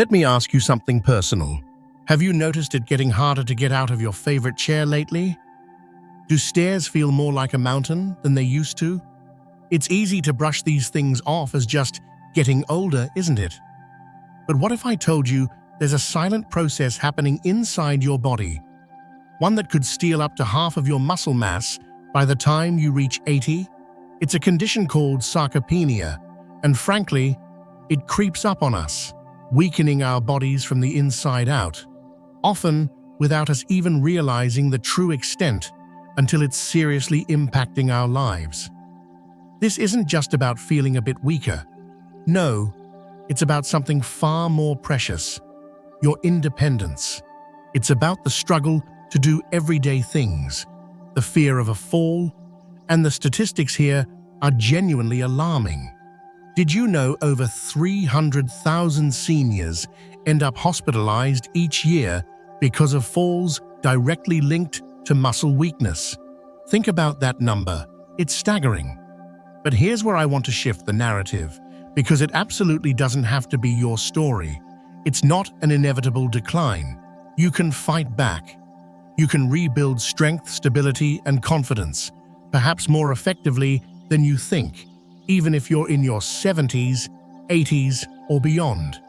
Let me ask you something personal. Have you noticed it getting harder to get out of your favorite chair lately? Do stairs feel more like a mountain than they used to? It's easy to brush these things off as just getting older, isn't it? But what if I told you there's a silent process happening inside your body, one that could steal up to half of your muscle mass by the time you reach 80? It's a condition called sarcopenia, and frankly, it creeps up on us, weakening our bodies from the inside out, often without us even realizing the true extent until it's seriously impacting our lives. This isn't just about feeling a bit weaker. No, it's about something far more precious: your independence. It's about the struggle to do everyday things, the fear of a fall, and the statistics here are genuinely alarming. Did you know over 300,000 seniors end up hospitalized each year because of falls directly linked to muscle weakness? Think about that number. It's staggering. But here's where I want to shift the narrative, because it absolutely doesn't have to be your story. It's not an inevitable decline. You can fight back. You can rebuild strength, stability, and confidence, perhaps more effectively than you think, even if you're in your 70s, 80s, or beyond.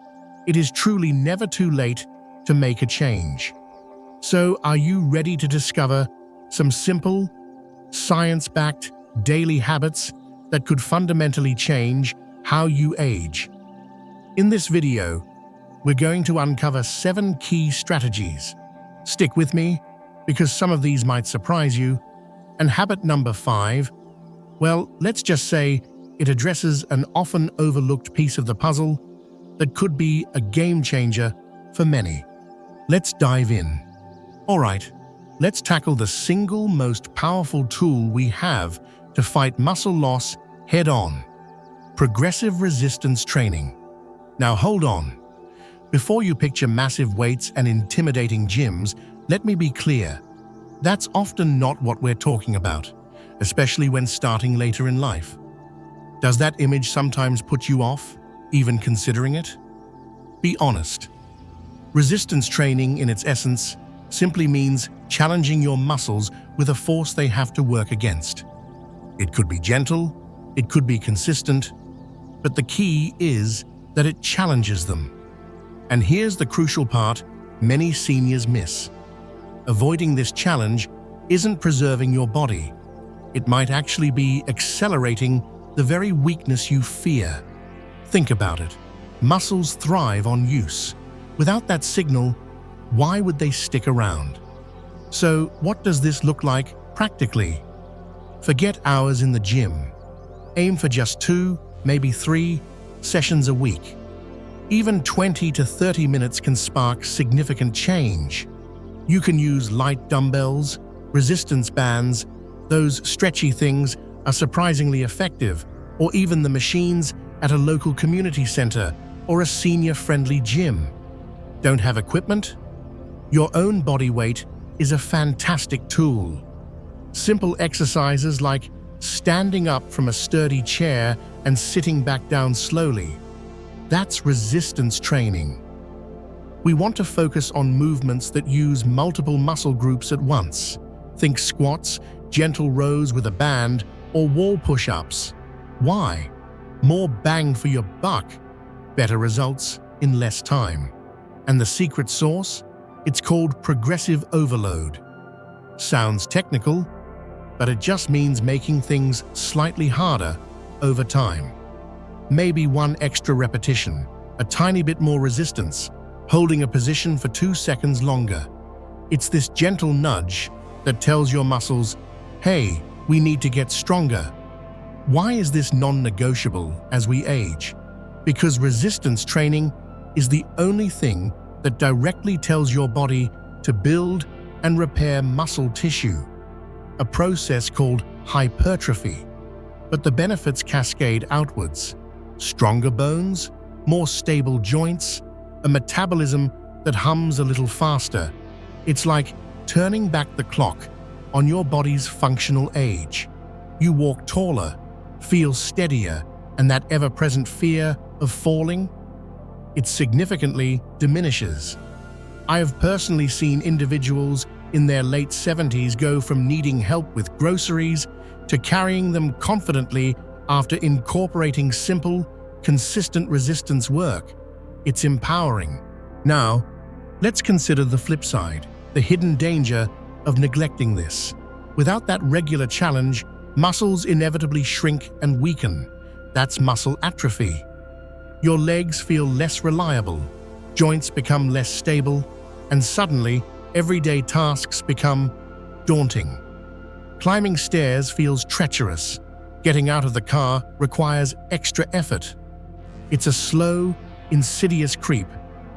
It is truly never too late to make a change. So, are you ready to discover some simple, science-backed daily habits that could fundamentally change how you age? In this video, we're going to uncover 7 key strategies. Stick with me, because some of these might surprise you. And habit number 5, well, let's just say it addresses an often overlooked piece of the puzzle that could be a game changer for many. Let's dive in. All right, let's tackle the single most powerful tool we have to fight muscle loss head-on: progressive resistance training. Now hold on. Before you picture massive weights and intimidating gyms, let me be clear. That's often not what we're talking about, especially when starting later in life. Does that image sometimes put you off, even considering it? Be honest. Resistance training, in its essence, simply means challenging your muscles with a force they have to work against. It could be gentle, it could be consistent, but the key is that it challenges them. And here's the crucial part many seniors miss. Avoiding this challenge isn't preserving your body. It might actually be accelerating the very weakness you fear. Think about it. Muscles thrive on use. Without that signal, why would they stick around? So, what does this look like practically? Forget hours in the gym. Aim for just 2, maybe 3 sessions a week. Even 20 to 30 minutes can spark significant change. You can use light dumbbells, resistance bands. Those stretchy things are surprisingly effective, or even the machines at a local community center or a senior-friendly gym. Don't have equipment? Your own body weight is a fantastic tool. Simple exercises like standing up from a sturdy chair and sitting back down slowly. That's resistance training. We want to focus on movements that use multiple muscle groups at once. Think squats, gentle rows with a band, or wall push-ups. Why? More bang for your buck, better results in less time. And the secret sauce? It's called progressive overload. Sounds technical, but it just means making things slightly harder over time. Maybe 1 extra repetition, a tiny bit more resistance, holding a position for 2 seconds longer. It's this gentle nudge that tells your muscles, hey, we need to get stronger. Why is this non-negotiable as we age? Because resistance training is the only thing that directly tells your body to build and repair muscle tissue, a process called hypertrophy. But the benefits cascade outwards: stronger bones, more stable joints, a metabolism that hums a little faster. It's like turning back the clock on your body's functional age. You walk taller, feel steadier, and that ever-present fear of falling? it significantly diminishes. I have personally seen individuals in their late 70s go from needing help with groceries to carrying them confidently after incorporating simple, consistent resistance work. It's empowering. Now, let's consider the flip side, the hidden danger of neglecting this. Without that regular challenge, muscles inevitably shrink and weaken. That's muscle atrophy. Your legs feel less reliable, joints become less stable, and suddenly, everyday tasks become daunting. Climbing stairs feels treacherous. Getting out of the car requires extra effort. It's a slow, insidious creep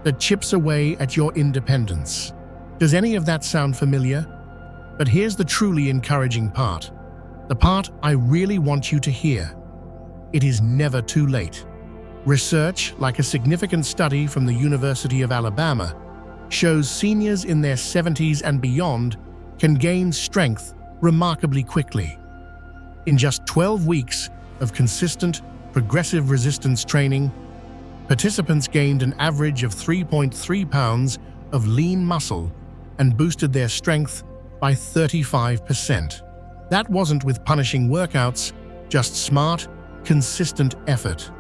that chips away at your independence. Does any of that sound familiar? But here's the truly encouraging part. The part I really want you to hear. It is never too late. Research, like a significant study from the University of Alabama, shows seniors in their 70s and beyond can gain strength remarkably quickly. In just 12 weeks of consistent, progressive resistance training, participants gained an average of 3.3 pounds of lean muscle and boosted their strength by 35%. That wasn't with punishing workouts, just smart, consistent effort.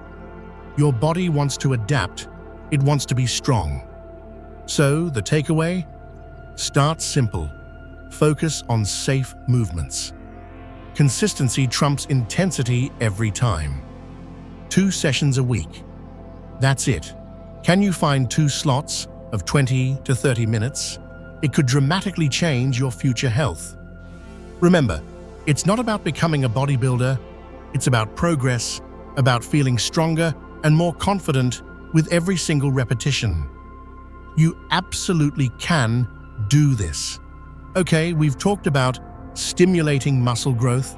Your body wants to adapt. It wants to be strong. So, the takeaway? Start simple. Focus on safe movements. Consistency trumps intensity every time. 2 sessions a week. That's it. Can you find 2 slots of 20 to 30 minutes? It could dramatically change your future health. Remember, it's not about becoming a bodybuilder. It's about progress, about feeling stronger and more confident with every single repetition. You absolutely can do this. Okay, we've talked about stimulating muscle growth.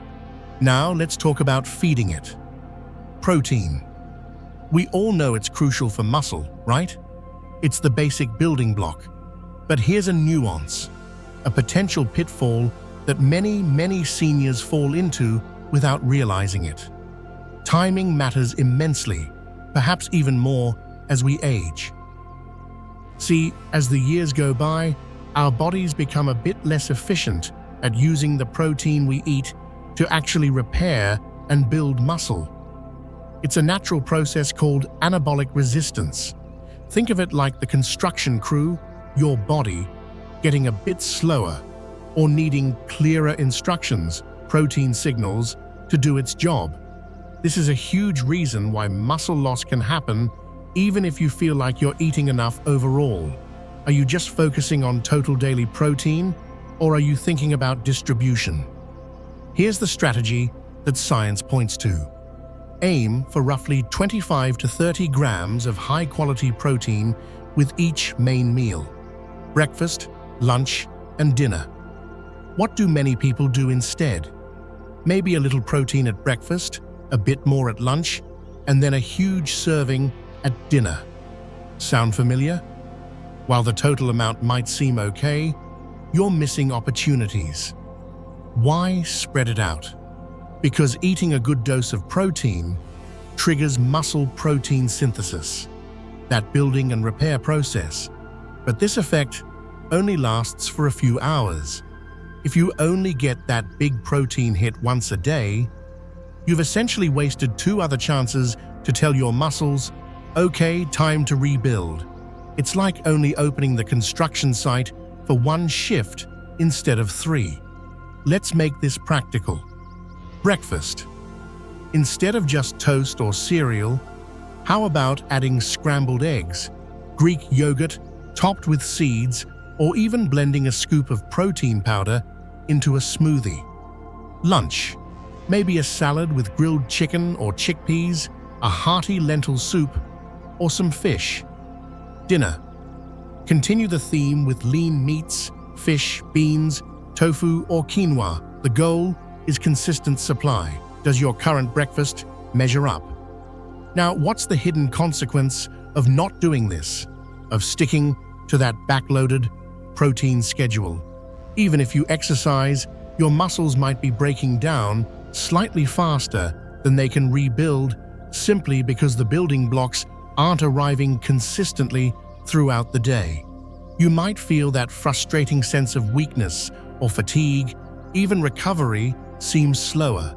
Now let's talk about feeding it. Protein. We all know it's crucial for muscle, right? It's the basic building block. But here's a nuance, a potential pitfall that many seniors fall into without realizing it. Timing matters immensely, perhaps even more as we age. See, as the years go by, our bodies become a bit less efficient at using the protein we eat to actually repair and build muscle. It's a natural process called anabolic resistance. Think of it like the construction crew, your body, getting a bit slower or needing clearer instructions, protein signals, to do its job. This is a huge reason why muscle loss can happen even if you feel like you're eating enough overall. Are you just focusing on total daily protein, or are you thinking about distribution? Here's the strategy that science points to. Aim for roughly 25 to 30 grams of high-quality protein with each main meal: breakfast, lunch, and dinner. What do many people do instead? Maybe a little protein at breakfast, a bit more at lunch, and then a huge serving at dinner. Sound familiar? While the total amount might seem okay, you're missing opportunities. Why spread it out? Because eating a good dose of protein triggers muscle protein synthesis, that building and repair process. But this effect only lasts for a few hours. If you only get that big protein hit once a day, you've essentially wasted 2 other chances to tell your muscles, okay, time to rebuild. It's like only opening the construction site for 1 shift instead of 3. Let's make this practical. Breakfast. Instead of just toast or cereal, how about adding scrambled eggs, Greek yogurt topped with seeds, or even blending a scoop of protein powder into a smoothie? Lunch. Maybe a salad with grilled chicken or chickpeas, a hearty lentil soup, or some fish. Dinner. Continue the theme with lean meats, fish, beans, tofu, or quinoa. The goal is consistent supply. Does your current breakfast measure up? Now, what's the hidden consequence of not doing this, of sticking to that backloaded protein schedule? Even if you exercise, your muscles might be breaking down slightly faster than they can rebuild simply because the building blocks aren't arriving consistently throughout the day. You might feel that frustrating sense of weakness or fatigue, even recovery seems slower,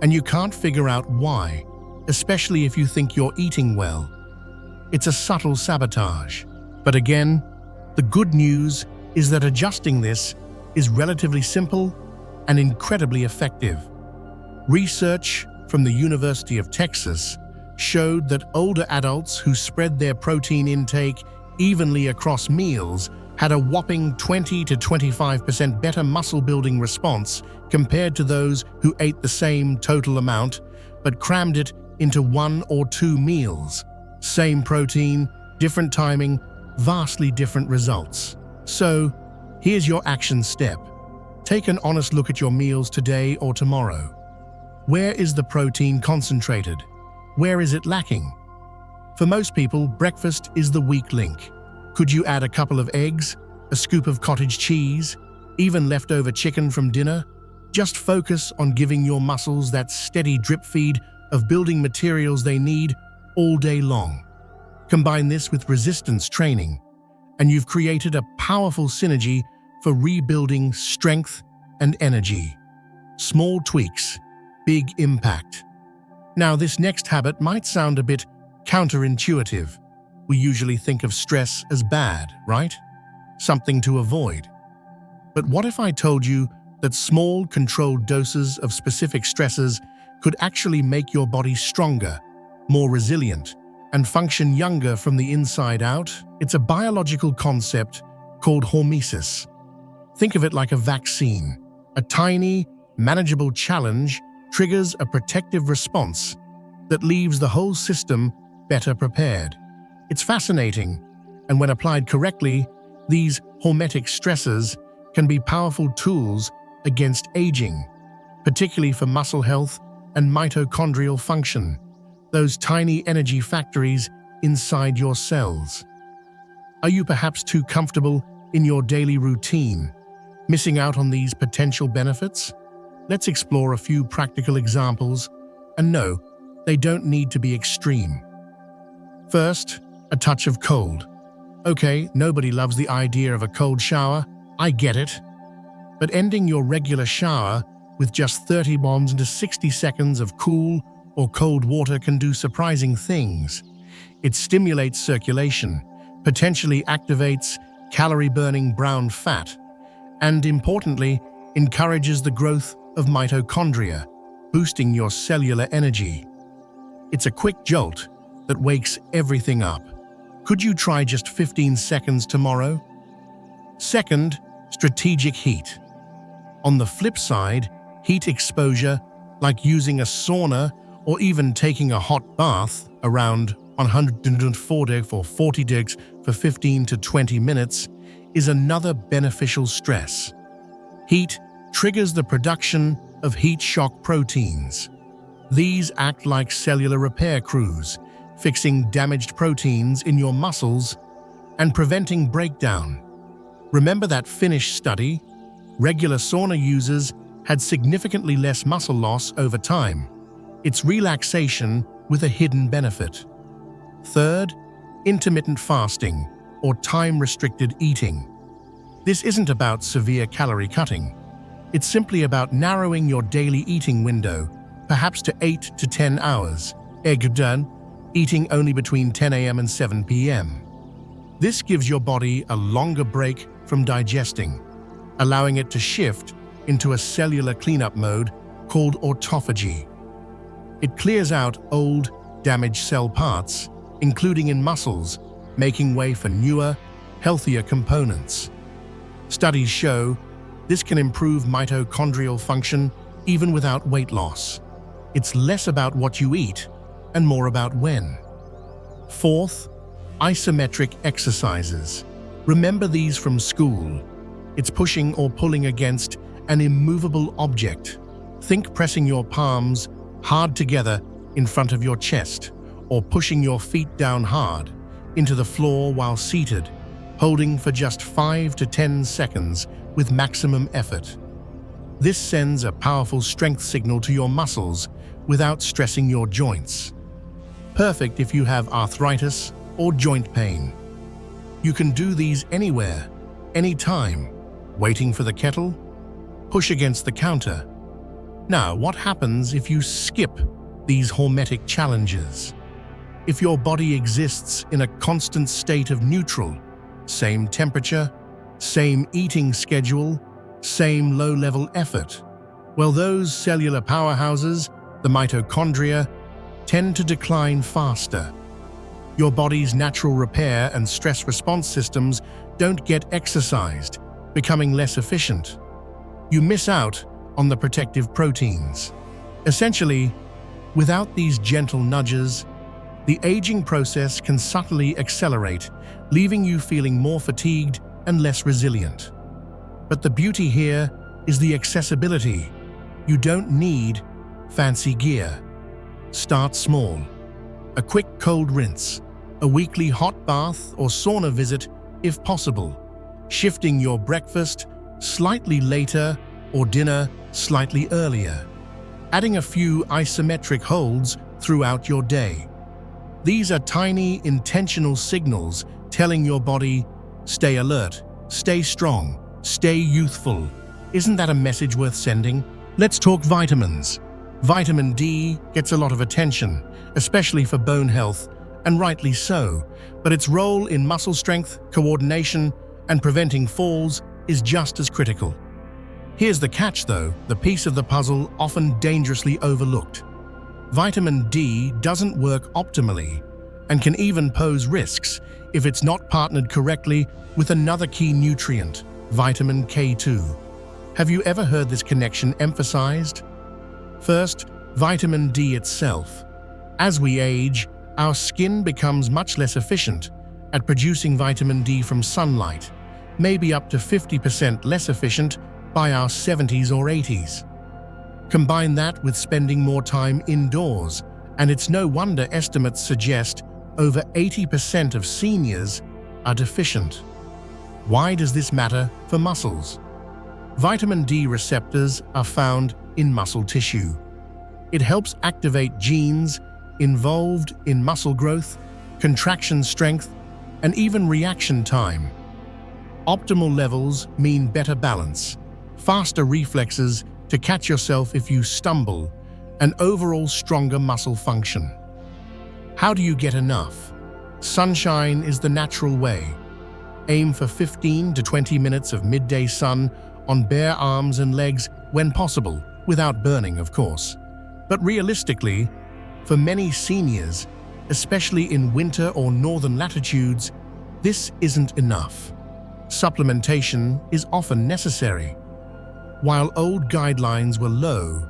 and you can't figure out why, especially if you think you're eating well. It's a subtle sabotage. But again, the good news is that adjusting this is relatively simple and incredibly effective. Research from the University of Texas showed that older adults who spread their protein intake evenly across meals had a whopping 20 to 25% better muscle-building response compared to those who ate the same total amount but crammed it into 1 or 2 meals. Same protein, different timing, vastly different results. So, here's your action step. Take an honest look at your meals today or tomorrow. Where is the protein concentrated? Where is it lacking? For most people, breakfast is the weak link. Could you add a couple of eggs, a scoop of cottage cheese, even leftover chicken from dinner? Just focus on giving your muscles that steady drip feed of building materials they need all day long. Combine this with resistance training, and you've created a powerful synergy for rebuilding strength and energy. Small tweaks, big impact. Now, this next habit might sound a bit counterintuitive. We usually think of stress as bad, right? Something to avoid. But what if I told you that small, controlled doses of specific stresses could actually make your body stronger, more resilient, and function younger from the inside out? It's a biological concept called hormesis. Think of it like a vaccine. A tiny, manageable challenge triggers a protective response that leaves the whole system better prepared. It's fascinating, and when applied correctly, these hormetic stressors can be powerful tools against aging, particularly for muscle health and mitochondrial function, those tiny energy factories inside your cells. Are you perhaps too comfortable in your daily routine, missing out on these potential benefits? Let's explore a few practical examples, and no, they don't need to be extreme. First, a touch of cold. Okay, nobody loves the idea of a cold shower, I get it. But ending your regular shower with just 30 bombs into 60 seconds of cool or cold water can do surprising things. It stimulates circulation, potentially activates calorie-burning brown fat, and importantly, encourages the growth of mitochondria, boosting your cellular energy. It's a quick jolt that wakes everything up. Could you try just 15 seconds tomorrow? Second, strategic heat. On the flip side, heat exposure, like using a sauna or even taking a hot bath around 140 degrees for 15 to 20 minutes, is another beneficial stress. Heat triggers the production of heat shock proteins. These act like cellular repair crews, fixing damaged proteins in your muscles and preventing breakdown. Remember that Finnish study? Regular sauna users had significantly less muscle loss over time. It's relaxation with a hidden benefit. Third, intermittent fasting or time-restricted eating. This isn't about severe calorie cutting. It's simply about narrowing your daily eating window, perhaps to 8 to 10 hours. Eating only between 10 a.m. and 7 p.m. This gives your body a longer break from digesting, allowing it to shift into a cellular cleanup mode called autophagy. It clears out old, damaged cell parts, including in muscles, making way for newer, healthier components. Studies show this can improve mitochondrial function even without weight loss. It's less about what you eat and more about when. Fourth, isometric exercises. Remember these from school. It's pushing or pulling against an immovable object. Think pressing your palms hard together in front of your chest, or pushing your feet down hard into the floor while seated, holding for just 5 to 10 seconds with maximum effort. This sends a powerful strength signal to your muscles without stressing your joints. perfect if you have arthritis or joint pain. You can do these anywhere, anytime. Waiting for the kettle? Push against the counter. Now, what happens if you skip these hormetic challenges? If your body exists in a constant state of neutral, same temperature, same eating schedule, same low-level effort, well, those cellular powerhouses, the mitochondria, tend to decline faster. Your body's natural repair and stress response systems don't get exercised, becoming less efficient. You miss out on the protective proteins. Essentially, without these gentle nudges, the aging process can subtly accelerate, leaving you feeling more fatigued and less resilient. But the beauty here is the accessibility. You don't need fancy gear. Start small. A quick cold rinse, a weekly hot bath or sauna visit if possible, shifting your breakfast slightly later or dinner slightly earlier, adding a few isometric holds throughout your day. These are tiny, intentional signals telling your body, stay alert, stay strong, stay youthful. Isn't that a message worth sending? Let's talk vitamins. Vitamin D gets a lot of attention, especially for bone health, and rightly so, but its role in muscle strength, coordination, and preventing falls is just as critical. Here's the catch though, the piece of the puzzle often dangerously overlooked. Vitamin D doesn't work optimally and can even pose risks if it's not partnered correctly with another key nutrient, vitamin K2. Have you ever heard this connection emphasized? First, vitamin D itself. As we age, our skin becomes much less efficient at producing vitamin D from sunlight, maybe up to 50% less efficient by our 70s or 80s. Combine that with spending more time indoors, and it's no wonder estimates suggest over 80% of seniors are deficient. Why does this matter for muscles? Vitamin D receptors are found in muscle tissue. It helps activate genes involved in muscle growth, contraction strength, and even reaction time. Optimal levels mean better balance, faster reflexes to catch yourself if you stumble, and overall stronger muscle function. How do you get enough? Sunshine is the natural way. Aim for 15 to 20 minutes of midday sun on bare arms and legs when possible, without burning, of course. But realistically, for many seniors, especially in winter or northern latitudes, this isn't enough. Supplementation is often necessary. While old guidelines were low,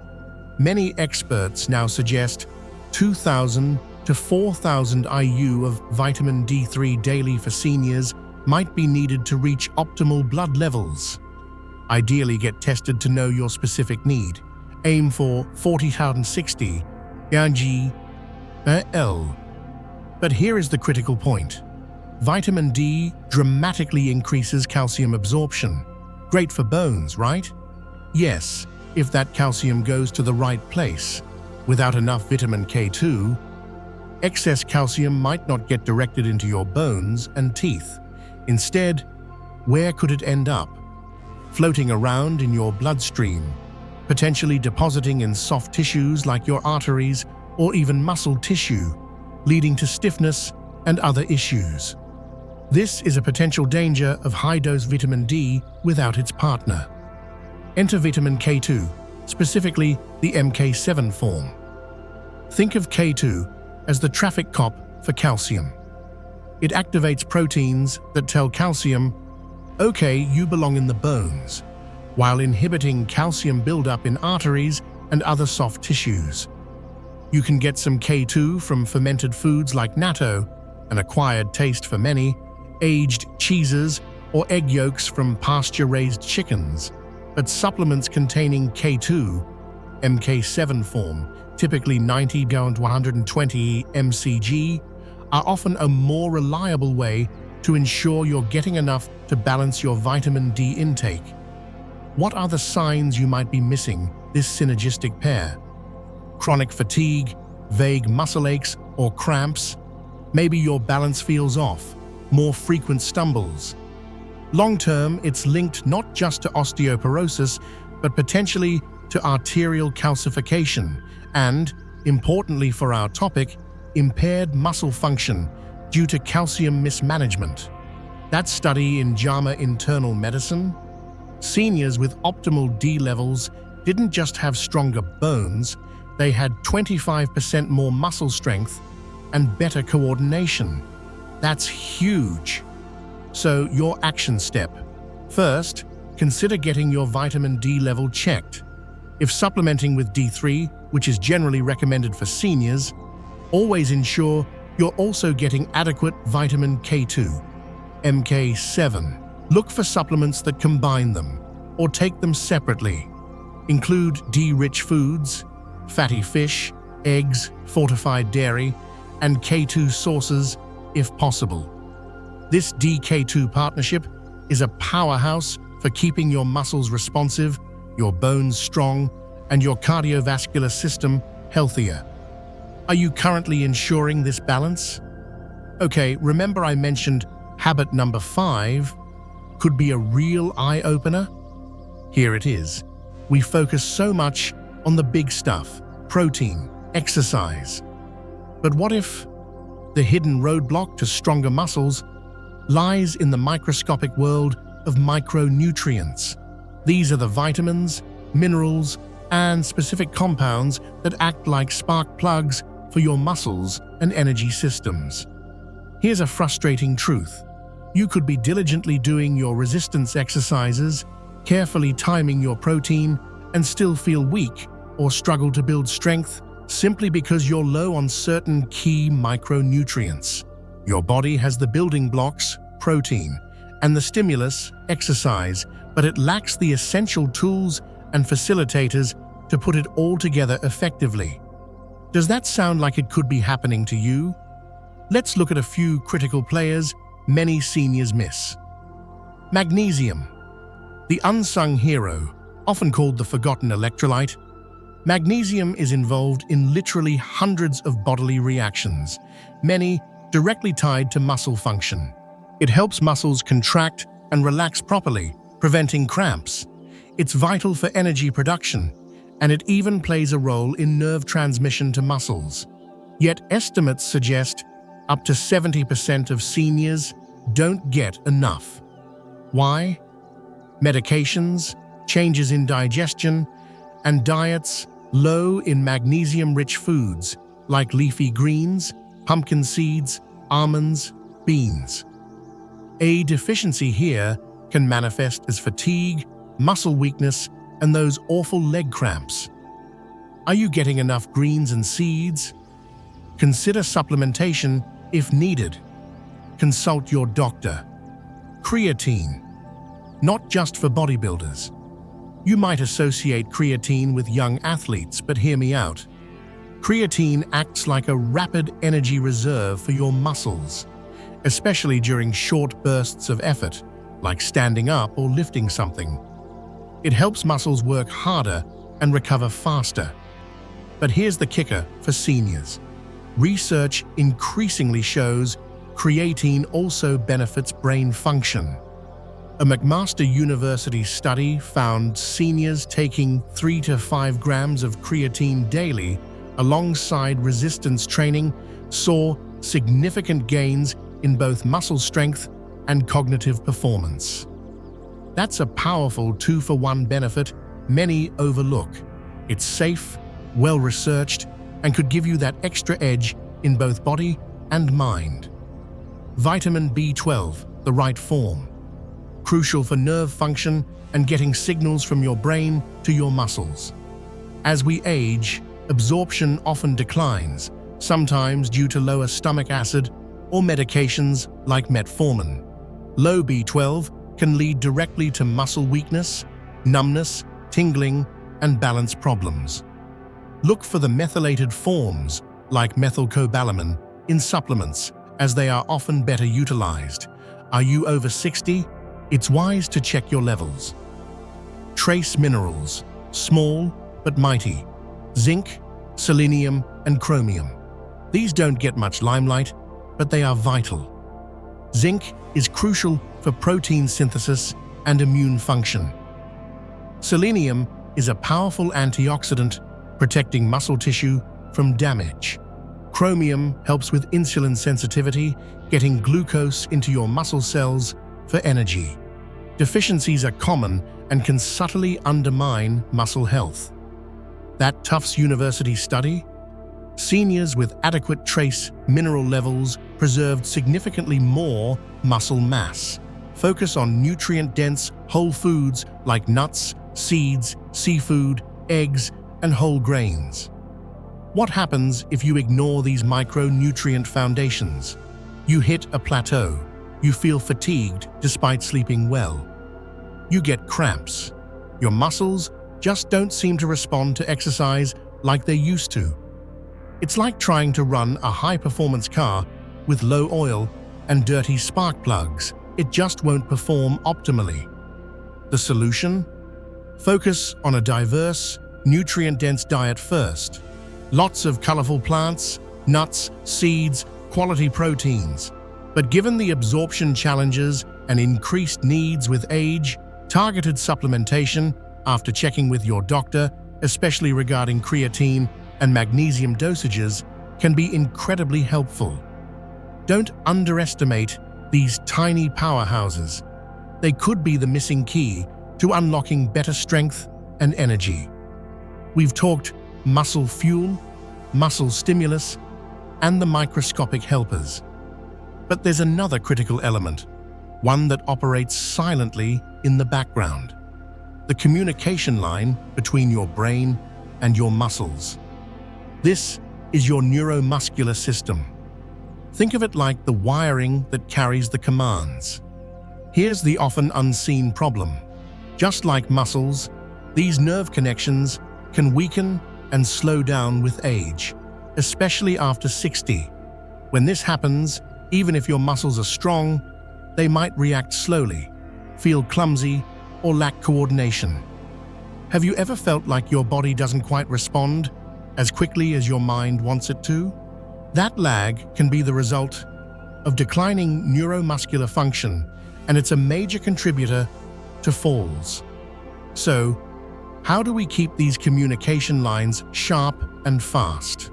many experts now suggest 2,000 to 4,000 IU of vitamin D3 daily for seniors might be needed to reach optimal blood levels. Ideally, get tested to know your specific need. Aim for 40,060 L. But here is the critical point. Vitamin D dramatically increases calcium absorption. Great for bones, right? Yes, if that calcium goes to the right place. Without enough vitamin K2, excess calcium might not get directed into your bones and teeth. Instead, where could it end up? Floating around in your bloodstream, potentially depositing in soft tissues like your arteries or even muscle tissue, leading to stiffness and other issues. This is a potential danger of high-dose vitamin D without its partner. Enter vitamin K2, specifically the MK7 form. Think of K2 as the traffic cop for calcium. It activates proteins that tell calcium, okay, you belong in the bones, while inhibiting calcium buildup in arteries and other soft tissues. You can get some K2 from fermented foods like natto, an acquired taste for many, aged cheeses, or egg yolks from pasture-raised chickens. But supplements containing K2, MK7 form, typically 90 to 120 mcg, are often a more reliable way to ensure you're getting enough to balance your vitamin D intake. What are the signs you might be missing this synergistic pair? Chronic fatigue, vague muscle aches or cramps. Maybe your balance feels off, more frequent stumbles. Long-term, it's linked not just to osteoporosis, but potentially to arterial calcification and, importantly for our topic, impaired muscle function due to calcium mismanagement. That study in JAMA Internal Medicine, seniors with optimal D levels didn't just have stronger bones, they had 25% more muscle strength and better coordination. That's huge. So, your action step. First, consider getting your vitamin D level checked. If supplementing with D3, which is generally recommended for seniors, always ensure you're also getting adequate vitamin K2, MK7. Look for supplements that combine them, or take them separately. Include D-rich foods, fatty fish, eggs, fortified dairy, and K2 sources if possible. This D-K2 partnership is a powerhouse for keeping your muscles responsive, your bones strong, and your cardiovascular system healthier. Are you currently ensuring this balance? Okay, remember I mentioned habit number 5 could be a real eye-opener? Here it is. We focus so much on the big stuff, protein, exercise. But what if the hidden roadblock to stronger muscles lies in the microscopic world of micronutrients? These are the vitamins, minerals, and specific compounds that act like spark plugs for your muscles and energy systems. Here's a frustrating truth. You could be diligently doing your resistance exercises, carefully timing your protein, and still feel weak or struggle to build strength simply because you're low on certain key micronutrients. Your body has the building blocks, protein, and the stimulus, exercise, but it lacks the essential tools and facilitators to put it all together effectively. Does that sound like it could be happening to you? Let's look at a few critical players many seniors miss. Magnesium. The unsung hero, often called the forgotten electrolyte, magnesium is involved in literally hundreds of bodily reactions, many directly tied to muscle function. It helps muscles contract and relax properly, preventing cramps. It's vital for energy production, and it even plays a role in nerve transmission to muscles. Yet estimates suggest up to 70% of seniors don't get enough. Why? Medications, changes in digestion, and diets low in magnesium-rich foods like leafy greens, pumpkin seeds, almonds, beans. A deficiency here can manifest as fatigue, muscle weakness, and those awful leg cramps. Are you getting enough greens and seeds? Consider supplementation if needed. Consult your doctor. Creatine. Not just for bodybuilders. You might associate creatine with young athletes, but hear me out. Creatine acts like a rapid energy reserve for your muscles, especially during short bursts of effort, like standing up or lifting something. It helps muscles work harder and recover faster. But here's the kicker for seniors. Research increasingly shows creatine also benefits brain function. A McMaster University study found seniors taking 3 to 5 grams of creatine daily alongside resistance training saw significant gains in both muscle strength and cognitive performance. That's a powerful 2-for-1 benefit many overlook. It's safe, well-researched, and could give you that extra edge in both body and mind. Vitamin B12, the right form. Crucial for nerve function and getting signals from your brain to your muscles. As we age, absorption often declines, sometimes due to lower stomach acid or medications like metformin. Low B12 can lead directly to muscle weakness, numbness, tingling, and balance problems. Look for the methylated forms, like methylcobalamin, in supplements, as they are often better utilized. Are you over 60? It's wise to check your levels. Trace minerals, small but mighty. Zinc, selenium, and chromium. These don't get much limelight, but they are vital. Zinc is crucial for protein synthesis and immune function. Selenium is a powerful antioxidant protecting muscle tissue from damage. Chromium helps with insulin sensitivity, getting glucose into your muscle cells for energy. Deficiencies are common and can subtly undermine muscle health. That Tufts University study? Seniors with adequate trace mineral levels preserved significantly more muscle mass. Focus on nutrient-dense whole foods like nuts, seeds, seafood, eggs, and whole grains. What happens if you ignore these micronutrient foundations? You hit a plateau. You feel fatigued despite sleeping well. You get cramps. Your muscles just don't seem to respond to exercise like they used to. It's like trying to run a high-performance car with low oil and dirty spark plugs. It just won't perform optimally. The solution? Focus on a diverse, nutrient-dense diet first. Lots of colorful plants, nuts, seeds, quality proteins. But given the absorption challenges and increased needs with age, targeted supplementation after checking with your doctor, especially regarding creatine and magnesium dosages, can be incredibly helpful. Don't underestimate these tiny powerhouses. They could be the missing key to unlocking better strength and energy. We've talked muscle fuel, muscle stimulus, and the microscopic helpers. But there's another critical element, one that operates silently in the background: the communication line between your brain and your muscles. This is your neuromuscular system. Think of it like the wiring that carries the commands. Here's the often unseen problem. Just like muscles, these nerve connections can weaken and slow down with age, especially after 60. When this happens, even if your muscles are strong, they might react slowly, feel clumsy, or lack coordination. Have you ever felt like your body doesn't quite respond as quickly as your mind wants it to? That lag can be the result of declining neuromuscular function, and it's a major contributor to falls. So, how do we keep these communication lines sharp and fast?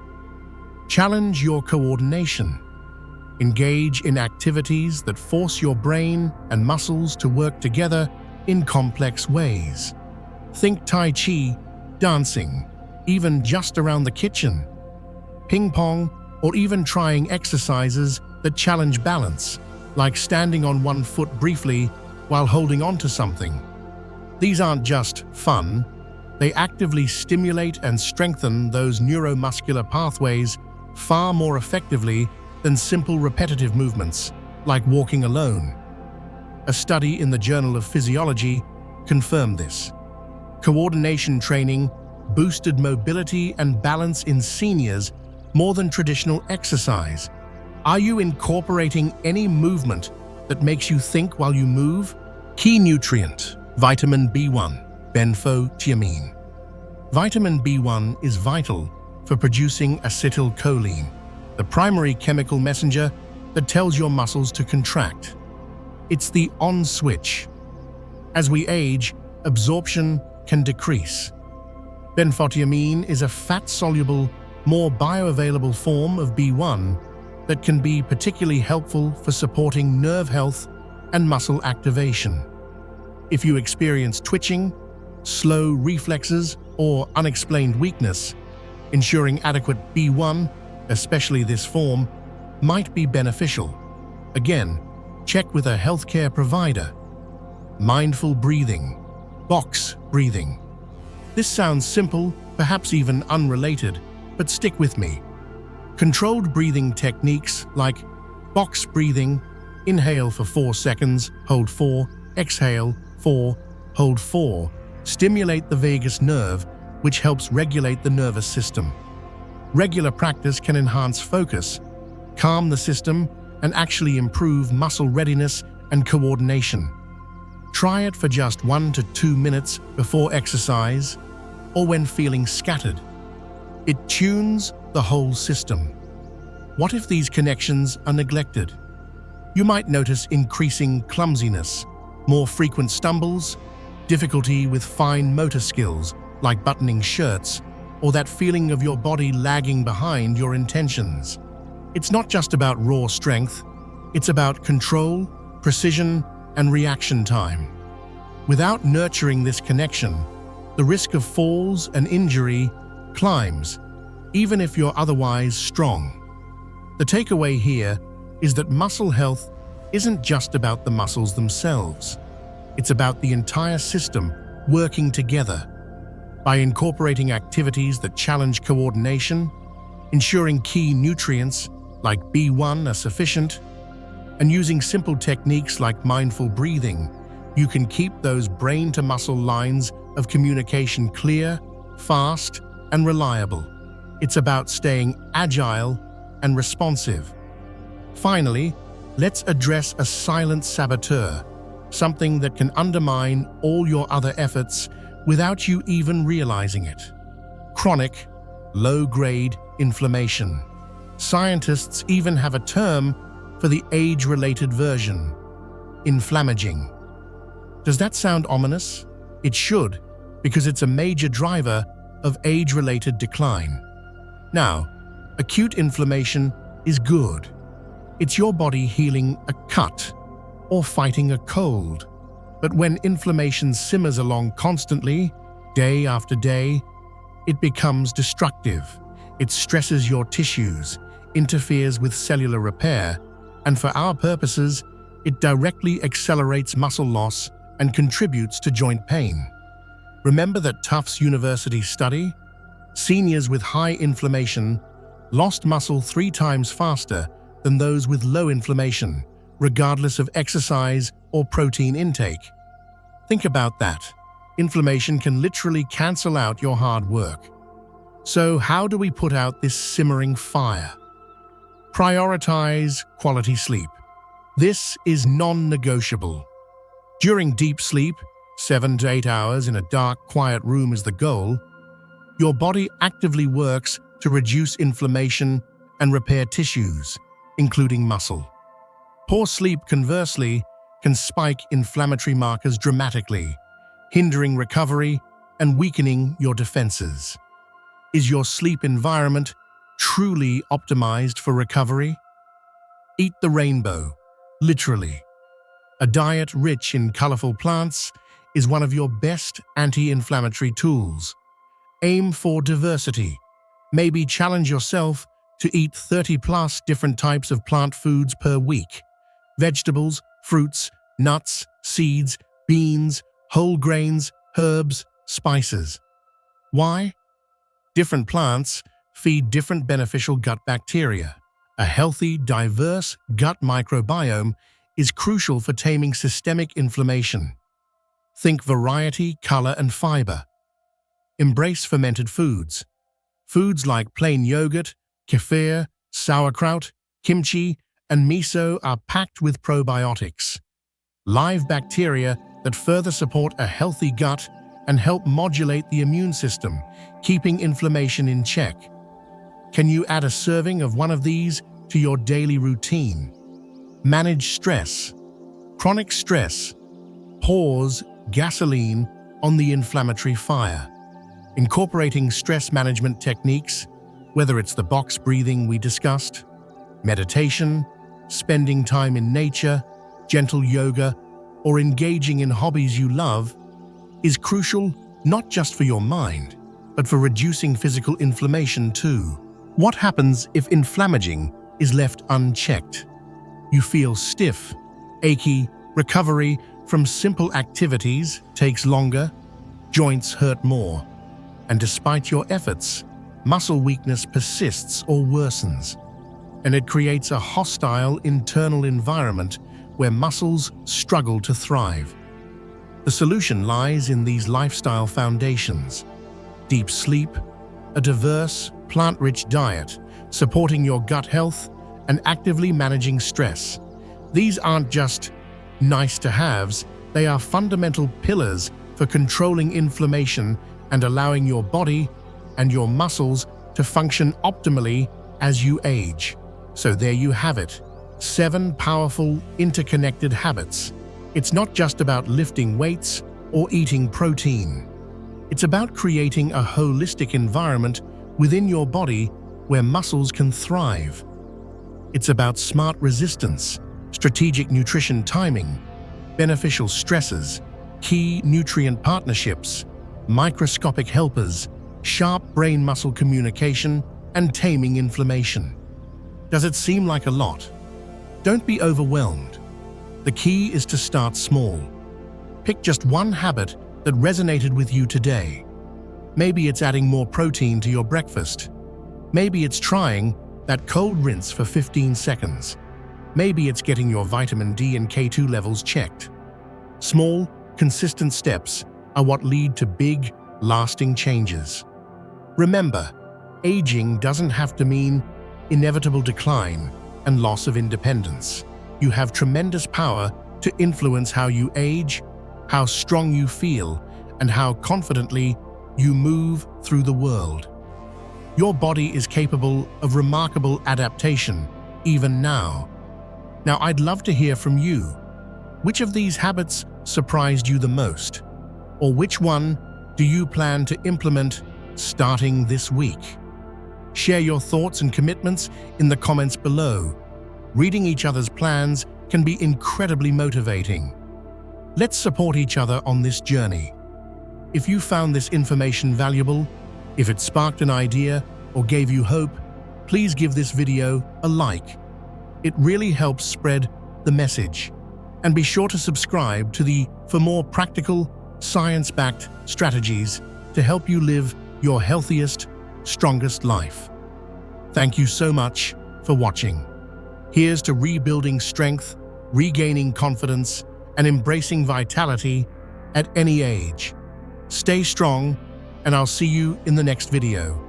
Challenge your coordination. Engage in activities that force your brain and muscles to work together in complex ways. Think Tai Chi, dancing, even just around the kitchen, ping pong, or even trying exercises that challenge balance, like standing on one foot briefly while holding on to something. These aren't just fun, they actively stimulate and strengthen those neuromuscular pathways far more effectively than simple repetitive movements, like walking alone. A study in the Journal of Physiology confirmed this. Coordination training boosted mobility and balance in seniors more than traditional exercise. Are you incorporating any movement that makes you think while you move? Key nutrient, vitamin B1, benfotiamine. Vitamin B1 is vital for producing acetylcholine, the primary chemical messenger that tells your muscles to contract. It's the on switch. As we age, absorption can decrease. Benfotiamine is a fat-soluble, more bioavailable form of B1 that can be particularly helpful for supporting nerve health and muscle activation. If you experience twitching, slow reflexes, or unexplained weakness, ensuring adequate B1, especially this form, might be beneficial. Again, check with a healthcare provider. Mindful breathing, box breathing. This sounds simple, perhaps even unrelated, but stick with me. Controlled breathing techniques like box breathing, inhale for 4 seconds, hold 4, exhale 4, hold 4, stimulate the vagus nerve, which helps regulate the nervous system. Regular practice can enhance focus, calm the system, and actually improve muscle readiness and coordination. Try it for just 1 to 2 minutes before exercise or when feeling scattered. It tunes the whole system. What if these connections are neglected? You might notice increasing clumsiness, more frequent stumbles, difficulty with fine motor skills like buttoning shirts, or that feeling of your body lagging behind your intentions. It's not just about raw strength, it's about control, precision, and reaction time. Without nurturing this connection, the risk of falls and injury climbs, even if you're otherwise strong. The takeaway here is that muscle health isn't just about the muscles themselves. It's about the entire system working together. By incorporating activities that challenge coordination, ensuring key nutrients like B1 are sufficient, and using simple techniques like mindful breathing, you can keep those brain-to-muscle lines of communication clear, fast, and reliable. It's about staying agile and responsive. Finally, let's address a silent saboteur, something that can undermine all your other efforts without you even realizing it. Chronic, low-grade inflammation. Scientists even have a term for the age-related version, inflammaging. Does that sound ominous? It should, because it's a major driver of age-related decline. Now, acute inflammation is good. It's your body healing a cut or fighting a cold. But when inflammation simmers along constantly, day after day, it becomes destructive. It stresses your tissues, interferes with cellular repair, and for our purposes, it directly accelerates muscle loss and contributes to joint pain. Remember that Tufts University study? Seniors with high inflammation lost muscle 3 times faster than those with low inflammation, regardless of exercise or protein intake. Think about that. Inflammation can literally cancel out your hard work. So how do we put out this simmering fire? Prioritize quality sleep. This is non-negotiable. During deep sleep, 7 to 8 hours in a dark, quiet room is the goal. Your body actively works to reduce inflammation and repair tissues, including muscle. Poor sleep, conversely, can spike inflammatory markers dramatically, hindering recovery and weakening your defenses. Is your sleep environment truly optimized for recovery? Eat the rainbow, literally. A diet rich in colorful plants is one of your best anti-inflammatory tools. Aim for diversity. Maybe challenge yourself to eat 30+ different types of plant foods per week. Vegetables, fruits, nuts, seeds, beans, whole grains, herbs, spices. Why? Different plants feed different beneficial gut bacteria. A healthy, diverse gut microbiome is crucial for taming systemic inflammation. Think variety, color, and fiber. Embrace fermented foods. Foods like plain yogurt, kefir, sauerkraut, kimchi, and miso are packed with probiotics, live bacteria that further support a healthy gut and help modulate the immune system, keeping inflammation in check. Can you add a serving of one of these to your daily routine? Manage stress. Chronic stress pours gasoline on the inflammatory fire. Incorporating stress management techniques, whether it's the box breathing we discussed, meditation, spending time in nature, gentle yoga, or engaging in hobbies you love, is crucial not just for your mind, but for reducing physical inflammation too. What happens if inflammaging is left unchecked? You feel stiff, achy, recovery from simple activities takes longer, joints hurt more, and despite your efforts, muscle weakness persists or worsens, and it creates a hostile internal environment where muscles struggle to thrive. The solution lies in these lifestyle foundations: deep sleep, a diverse, plant-rich diet, supporting your gut health, and actively managing stress. These aren't just nice-to-haves, they are fundamental pillars for controlling inflammation and allowing your body and your muscles to function optimally as you age. So there you have it, 7 powerful, interconnected habits. It's not just about lifting weights or eating protein. It's about creating a holistic environment within your body where muscles can thrive. It's about smart resistance, strategic nutrition timing, beneficial stresses, key nutrient partnerships, microscopic helpers, sharp brain-muscle communication, and taming inflammation. Does it seem like a lot? Don't be overwhelmed. The key is to start small. Pick just one habit that resonated with you today. Maybe it's adding more protein to your breakfast. Maybe it's trying that cold rinse for 15 seconds. Maybe it's getting your vitamin D and K2 levels checked. Small, consistent steps are what lead to big, lasting changes. Remember, aging doesn't have to mean inevitable decline and loss of independence. You have tremendous power to influence how you age, how strong you feel, and how confidently you move through the world. Your body is capable of remarkable adaptation, even now. Now, I'd love to hear from you. Which of these habits surprised you the most? Or which one do you plan to implement starting this week? Share your thoughts and commitments in the comments below. Reading each other's plans can be incredibly motivating. Let's support each other on this journey. If you found this information valuable, if it sparked an idea or gave you hope, please give this video a like. It really helps spread the message. And be sure to subscribe for more practical, science-backed strategies to help you live your healthiest, strongest life. Thank you so much for watching. Here's to rebuilding strength, regaining confidence, and embracing vitality at any age. Stay strong, and I'll see you in the next video.